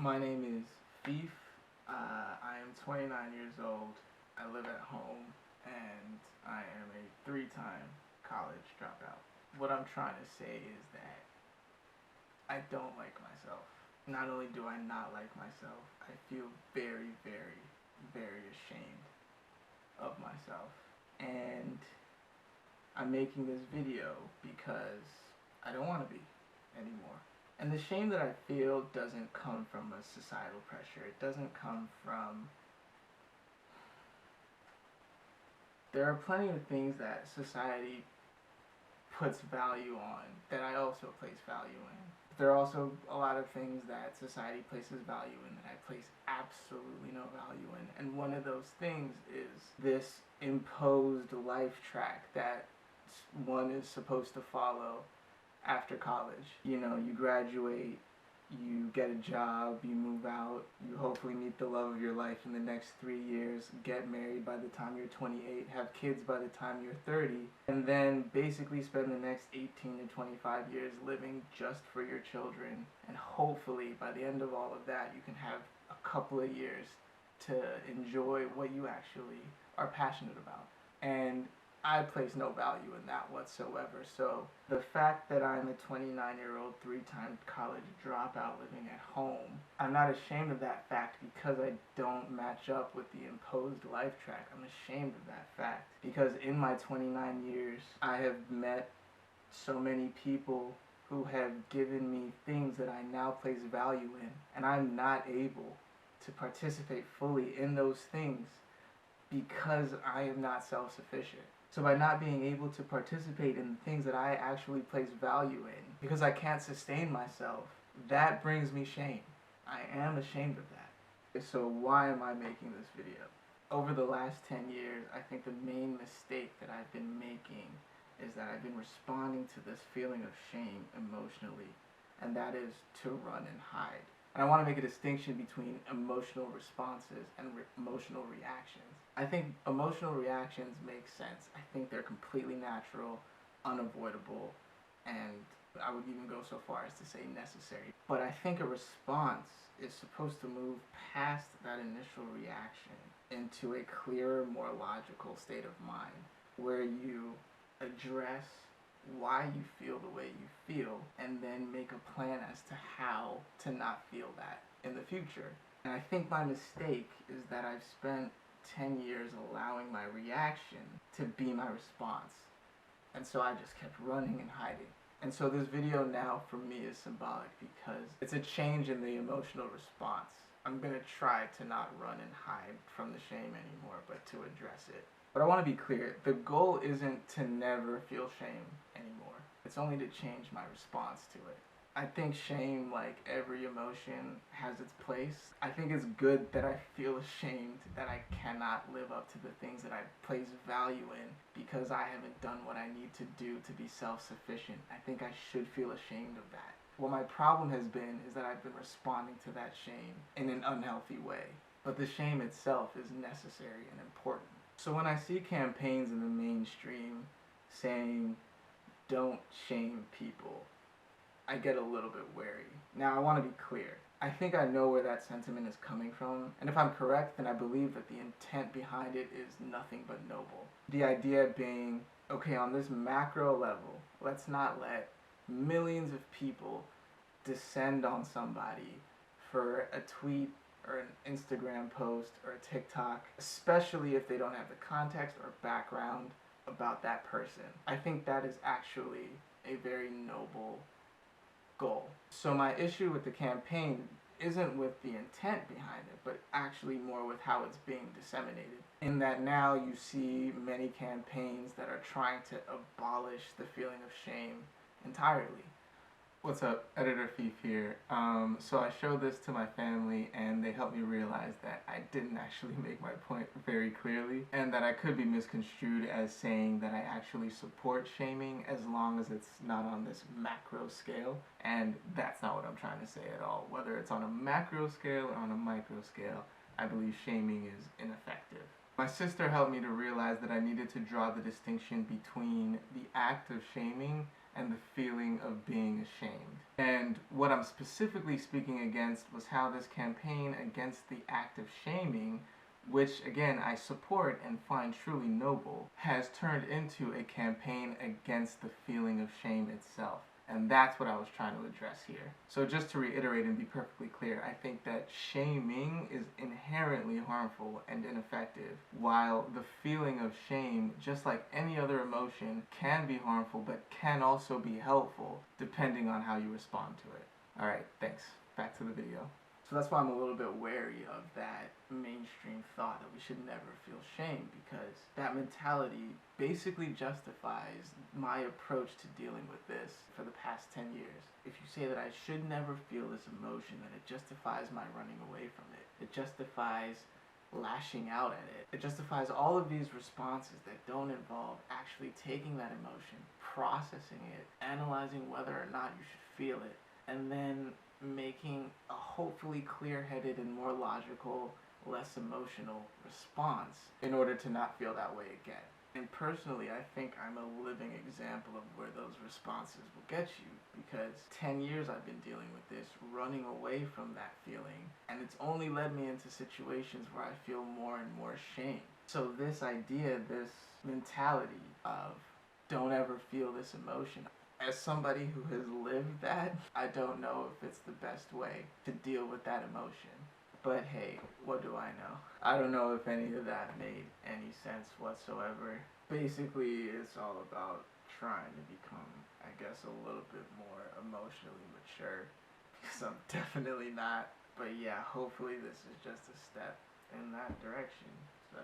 My name is Fief. I am 29 years old. I live at home, and I am a three-time college dropout. What I'm trying to say is that I don't like myself. Not only do I not like myself, I feel very, very, very ashamed of myself. And I'm making this video because I don't want to be anymore. And the shame that I feel doesn't come from a societal pressure. It doesn't come from... There are plenty of things that society puts value on that I also place value in. There are also a lot of things that society places value in that I place absolutely no value in. And one of those things is this imposed life track that one is supposed to follow after college. You know, you graduate, you get a job, you move out, you hopefully meet the love of your life in the next 3 years, get married by the time you're 28, have kids by the time you're 30, and then basically spend the next 18 to 25 years living just for your children. And hopefully by the end of all of that, you can have a couple of years to enjoy what you actually are passionate about. And I place no value in that whatsoever. So the fact that I'm a 29-year-old three-time college dropout living at home, I'm not ashamed of that fact because I don't match up with the imposed life track. I'm ashamed of that fact because in my 29 years, I have met so many people who have given me things that I now place value in, and I'm not able to participate fully in those things because I am not self-sufficient. So by not being able to participate in the things that I actually place value in, because I can't sustain myself, that brings me shame. I am ashamed of that. So why am I making this video? Over the last 10 years, I think the main mistake that I've been making is that I've been responding to this feeling of shame emotionally, and that is to run and hide. And I want to make a distinction between emotional responses and emotional reactions. I think emotional reactions make sense. I think they're completely natural, unavoidable, and I would even go so far as to say necessary. But I think a response is supposed to move past that initial reaction into a clearer, more logical state of mind, where you address why you feel the way you feel, and then make a plan as to how to not feel that in the future. And I think my mistake is that I've spent 10 years allowing my reaction to be my response. And so I just kept running and hiding. And so this video now for me is symbolic because it's a change in the emotional response. I'm going to try to not run and hide from the shame anymore, but to address it. But I want to be clear, the goal isn't to never feel shame anymore. It's only to change my response to it. I think shame, like every emotion, has its place. I think it's good that I feel ashamed that I cannot live up to the things that I place value in because I haven't done what I need to do to be self-sufficient. I think I should feel ashamed of that. What my problem has been is that I've been responding to that shame in an unhealthy way. But the shame itself is necessary and important. So when I see campaigns in the mainstream saying, "Don't shame people," I get a little bit wary. Now I want to be clear. I think I know where that sentiment is coming from, and if I'm correct, then I believe that the intent behind it is nothing but noble. The idea being, okay, on this macro level, let's not let millions of people descend on somebody for a tweet or an Instagram post or a TikTok, especially if they don't have the context or background about that person. I think that is actually a very noble goal. So my issue with the campaign isn't with the intent behind it, but actually more with how it's being disseminated. In that now you see many campaigns that are trying to abolish the feeling of shame entirely. What's up? Editor Fief here. So I showed this to my family and they helped me realize that I didn't actually make my point very clearly and that I could be misconstrued as saying that I actually support shaming as long as it's not on this macro scale, and that's not what I'm trying to say at all. Whether it's on a macro scale or on a micro scale, I believe shaming is ineffective. My sister helped me to realize that I needed to draw the distinction between the act of shaming and the feeling of being ashamed. And what I'm specifically speaking against was how this campaign against the act of shaming, which again I support and find truly noble, has turned into a campaign against the feeling of shame itself. And that's what I was trying to address here. So just to reiterate and be perfectly clear, I think that shaming is inherently harmful and ineffective, while the feeling of shame, just like any other emotion, can be harmful but can also be helpful depending on how you respond to it. Alright, thanks. Back to the video. So that's why I'm a little bit wary of that mainstream thought that we should never feel shame, because that mentality basically justifies my approach to dealing with this for the past 10 years. If you say that I should never feel this emotion, then it justifies my running away from it. It justifies lashing out at it. It justifies all of these responses that don't involve actually taking that emotion, processing it, analyzing whether or not you should feel it, and then making a hopefully clear-headed and more logical, less emotional response in order to not feel that way again. And personally, I think I'm a living example of where those responses will get you, because 10 years I've been dealing with this, running away from that feeling, and it's only led me into situations where I feel more and more shame. So this idea, this mentality of don't ever feel this emotion, as somebody who has lived that, I don't know if it's the best way to deal with that emotion. But hey, what do I know? I don't know if any of that made any sense whatsoever. Basically, it's all about trying to become, I guess, a little bit more emotionally mature, because I'm definitely not. But yeah, hopefully this is just a step in that direction. So,